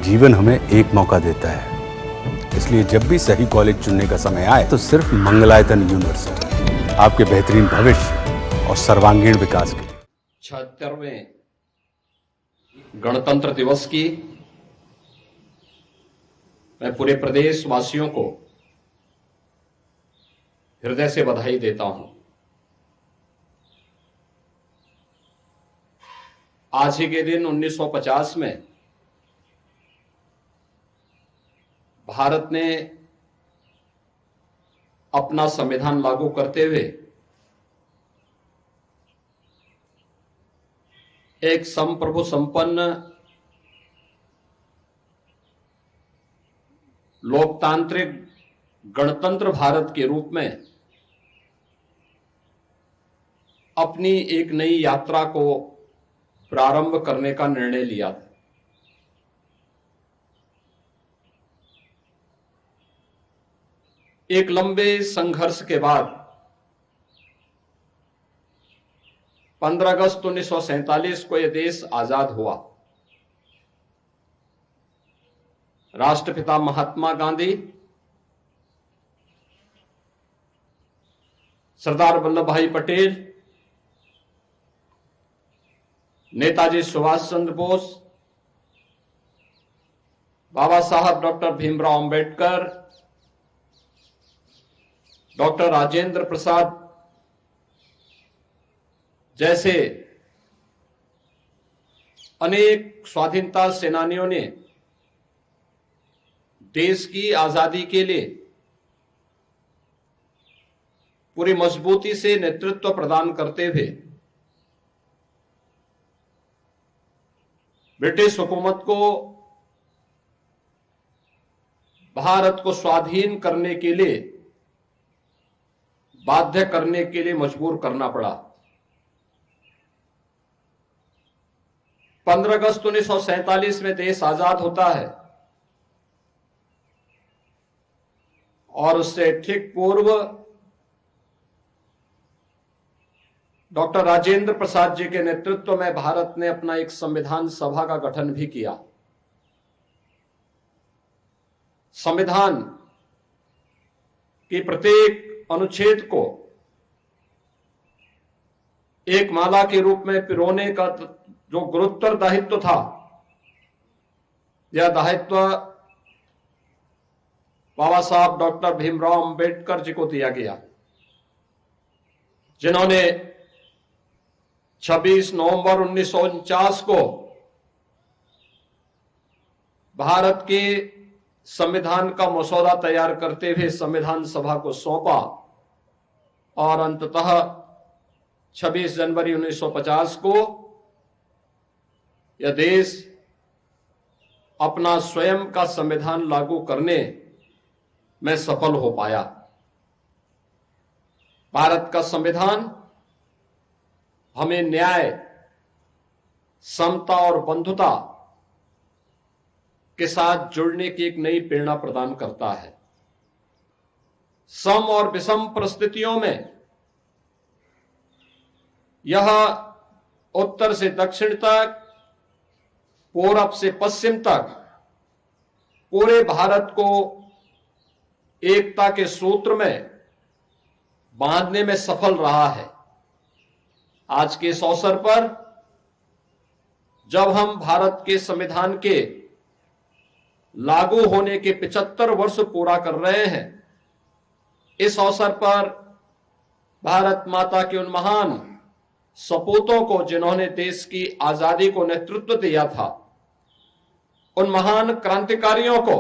जीवन हमें एक मौका देता है, इसलिए जब भी सही कॉलेज चुनने का समय आए तो सिर्फ मंगलायतन यूनिवर्सिटी आपके बेहतरीन भविष्य और सर्वांगीण विकास के लिए। 76वें गणतंत्र दिवस की मैं पूरे प्रदेश वासियों को हृदय से बधाई देता हूं। आज ही के दिन 1950 में भारत ने अपना संविधान लागू करते हुए एक संप्रभु संपन्न लोकतांत्रिक गणतंत्र भारत के रूप में अपनी एक नई यात्रा को प्रारंभ करने का निर्णय लिया था। एक लंबे संघर्ष के बाद 15 अगस्त 1947 को यह देश आजाद हुआ। राष्ट्रपिता महात्मा गांधी, सरदार वल्लभ भाई पटेल, नेताजी सुभाष चंद्र बोस, बाबा साहब डॉक्टर भीमराव अंबेडकर, डॉक्टर राजेंद्र प्रसाद जैसे अनेक स्वाधीनता सेनानियों ने देश की आजादी के लिए पूरी मजबूती से नेतृत्व प्रदान करते हुए ब्रिटिश हुकूमत को भारत को स्वाधीन करने के लिए बाध्य करने के लिए मजबूर करना पड़ा। 15 अगस्त 1947 में देश आजाद होता है और उससे ठीक पूर्व डॉक्टर राजेंद्र प्रसाद जी के नेतृत्व में भारत ने अपना एक संविधान सभा का गठन भी किया। संविधान के प्रत्येक अनुच्छेद को एक माला के रूप में पिरोने का जो गुरुतर दायित्व था, यह दायित्व बाबा साहब डॉक्टर भीमराव अंबेडकर जी को दिया गया, जिन्होंने 26 नवंबर 1949 को भारत के संविधान का मसौदा तैयार करते हुए संविधान सभा को सौंपा और अंततः 26 जनवरी 1950 को यह देश अपना स्वयं का संविधान लागू करने में सफल हो पाया। भारत का संविधान हमें न्याय, समता और बंधुता के साथ जुड़ने की एक नई प्रेरणा प्रदान करता है। सम और विषम परिस्थितियों में यह उत्तर से दक्षिण तक, पूरब से पश्चिम तक पूरे भारत को एकता के सूत्र में बांधने में सफल रहा है। आज के इस अवसर पर जब हम भारत के संविधान के लागू होने के 75 वर्ष पूरा कर रहे हैं, इस अवसर पर भारत माता के उन महान सपूतों को जिन्होंने देश की आजादी को नेतृत्व दिया था, उन महान क्रांतिकारियों को,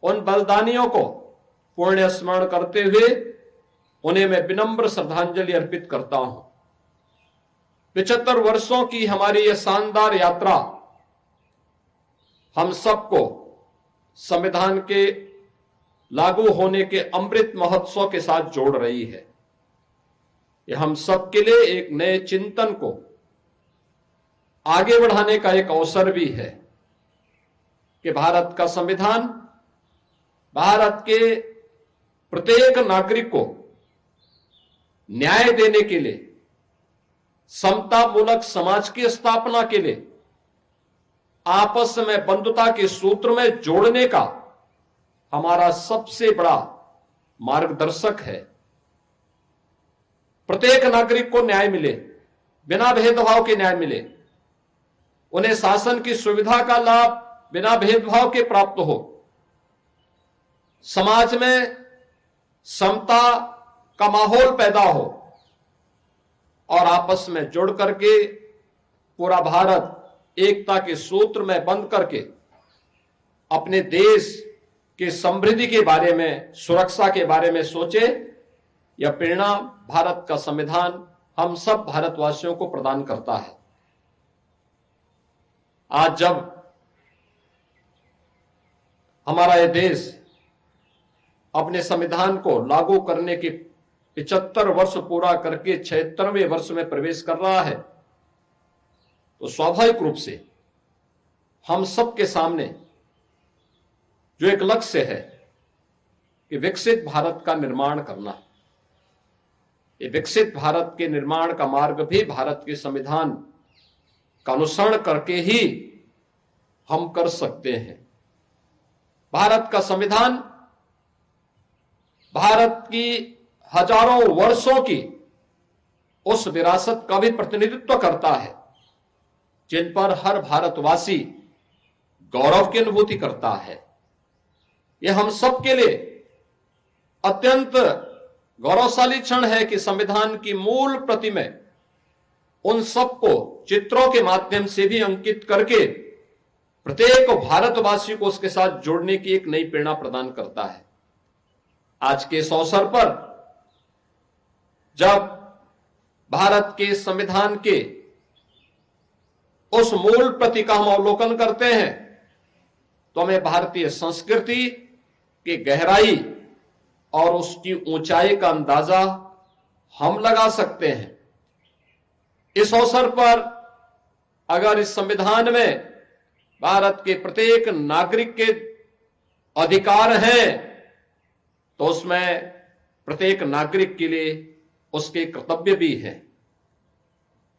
उन बलिदानियों को पुण्य स्मरण करते हुए उन्हें मैं विनम्र श्रद्धांजलि अर्पित करता हूं। 75 वर्षों की हमारी यह शानदार यात्रा हम सबको संविधान के लागू होने के अमृत महोत्सव के साथ जोड़ रही है। यह हम सबके लिए एक नए चिंतन को आगे बढ़ाने का एक अवसर भी है कि भारत का संविधान भारत के प्रत्येक नागरिक को न्याय देने के लिए, समता मूलक समाज की स्थापना के लिए आपस में बंधुता के सूत्र में जोड़ने का हमारा सबसे बड़ा मार्गदर्शक है। प्रत्येक नागरिक को न्याय मिले, बिना भेदभाव के न्याय मिले, उन्हें शासन की सुविधा का लाभ बिना भेदभाव के प्राप्त हो, समाज में समता का माहौल पैदा हो और आपस में जुड़ करके पूरा भारत एकता के सूत्र में बंध करके अपने देश की समृद्धि के बारे में, सुरक्षा के बारे में सोचे। यह प्रेरणा भारत का संविधान हम सब भारतवासियों को प्रदान करता है। आज जब हमारा यह देश अपने संविधान को लागू करने के 75 वर्ष पूरा करके 76वें वर्ष में प्रवेश कर रहा है, तो स्वाभाविक रूप से हम सबके सामने जो एक लक्ष्य है कि विकसित भारत का निर्माण करना, ये विकसित भारत के निर्माण का मार्ग भी भारत के संविधान का अनुसरण करके ही हम कर सकते हैं। भारत का संविधान भारत की हजारों वर्षों की उस विरासत का भी प्रतिनिधित्व करता है जिन पर हर भारतवासी गौरव की अनुभूति करता है। यह हम सब के लिए अत्यंत गौरवशाली क्षण है कि संविधान की मूल प्रति में उन सबको चित्रों के माध्यम से भी अंकित करके प्रत्येक भारतवासी को उसके साथ जोड़ने की एक नई प्रेरणा प्रदान करता है। आज के इस अवसर पर जब भारत के संविधान के उस मूल प्रति का हम अवलोकन करते हैं तो हमें भारतीय संस्कृति की गहराई और उसकी ऊंचाई का अंदाजा हम लगा सकते हैं। इस अवसर पर अगर इस संविधान में भारत के प्रत्येक नागरिक के अधिकार हैं तो उसमें प्रत्येक नागरिक के लिए उसके कर्तव्य भी है।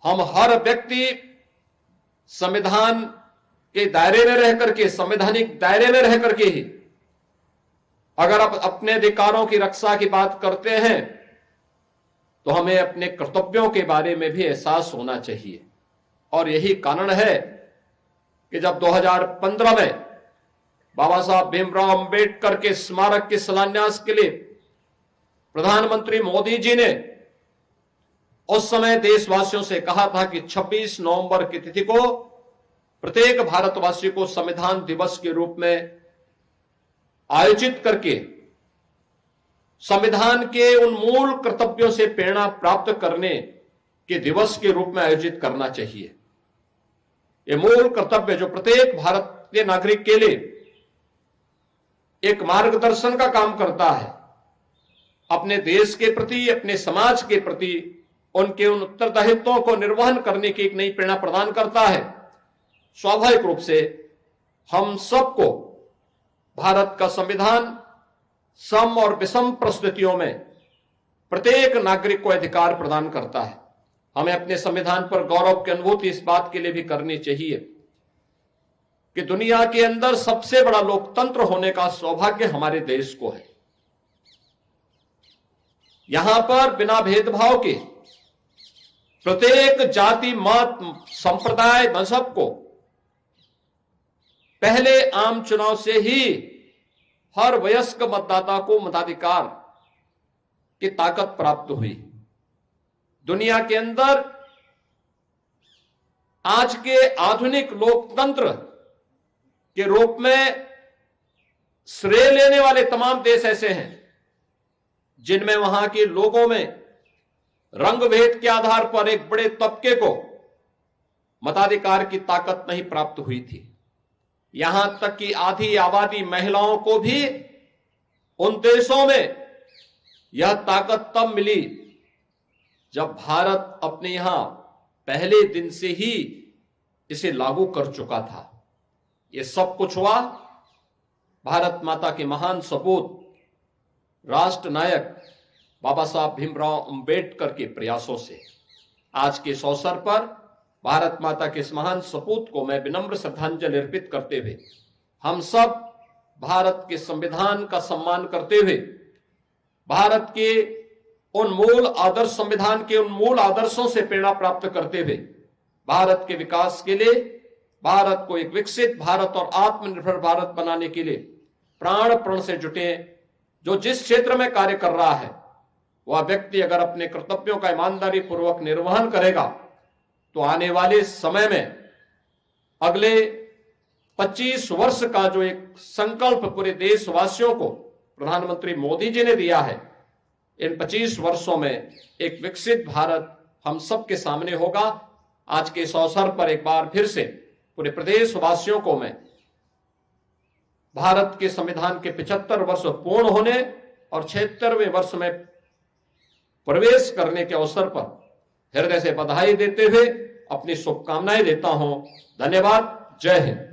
हम हर व्यक्ति संविधान के दायरे में रह करके, संवैधानिक दायरे में रह करके ही अगर आप अपने अधिकारों की रक्षा की बात करते हैं तो हमें अपने कर्तव्यों के बारे में भी एहसास होना चाहिए। और यही कारण है कि जब 2015 में बाबा साहब भीमराव अंबेडकर के स्मारक के शिलान्यास के लिए प्रधानमंत्री मोदी जी ने उस समय देशवासियों से कहा था कि 26 नवंबर की तिथि को प्रत्येक भारतवासी को संविधान दिवस के रूप में आयोजित करके संविधान के उन मूल कर्तव्यों से प्रेरणा प्राप्त करने के दिवस के रूप में आयोजित करना चाहिए। ये मूल कर्तव्य जो प्रत्येक भारतीय नागरिक के लिए एक मार्गदर्शन का काम करता है, अपने देश के प्रति, अपने समाज के प्रति उनके उन उत्तरदायित्वों को निर्वहन करने की एक नई प्रेरणा प्रदान करता है। स्वाभाविक रूप से हम सबको भारत का संविधान सम और विषम परिस्थितियों में प्रत्येक नागरिक को अधिकार प्रदान करता है। हमें अपने संविधान पर गौरव की अनुभूति इस बात के लिए भी करनी चाहिए कि दुनिया के अंदर सबसे बड़ा लोकतंत्र होने का सौभाग्य हमारे देश को है। यहां पर बिना भेदभाव के प्रत्येक जाति, मत, संप्रदाय, मजहब को पहले आम चुनाव से ही हर वयस्क मतदाता को मताधिकार की ताकत प्राप्त हुई। दुनिया के अंदर आज के आधुनिक लोकतंत्र के रूप में श्रेय लेने वाले तमाम देश ऐसे हैं जिनमें वहां के लोगों में रंग भेद के आधार पर एक बड़े तबके को मताधिकार की ताकत नहीं प्राप्त हुई थी। यहां तक कि आधी आबादी महिलाओं को भी उन देशों में यह ताकत तब मिली जब भारत अपने यहां पहले दिन से ही इसे लागू कर चुका था। यह सब कुछ हुआ भारत माता के महान सपूत राष्ट्र नायक बाबा साहब भीमराव अंबेडकर के प्रयासों से। आज के इस अवसर पर भारत माता के इस महान सपूत को मैं विनम्र श्रद्धांजलि अर्पित करते हुए हम सब भारत के संविधान का सम्मान करते हुए भारत के उन मूल आदर्श संविधान के उन मूल आदर्शों से प्रेरणा प्राप्त करते हुए भारत के विकास के लिए, भारत को एक विकसित भारत और आत्मनिर्भर भारत बनाने के लिए प्राण प्रण से जुटे हैं। जो जिस क्षेत्र में कार्य कर रहा है वह व्यक्ति अगर अपने कर्तव्यों का ईमानदारी पूर्वक निर्वहन करेगा तो आने वाले समय में अगले 25 वर्ष का जो एक संकल्प पूरे देशवासियों को प्रधानमंत्री मोदी जी ने दिया है, इन 25 वर्षों में एक विकसित भारत हम सबके सामने होगा। आज के इस अवसर पर एक बार फिर से पूरे प्रदेशवासियों को मैं भारत के संविधान के 75 वर्ष पूर्ण होने और 76वें वर्ष में प्रवेश करने के अवसर पर हृदय से बधाई देते हुए अपनी शुभकामनाएं देता हूं। धन्यवाद। जय हिंद।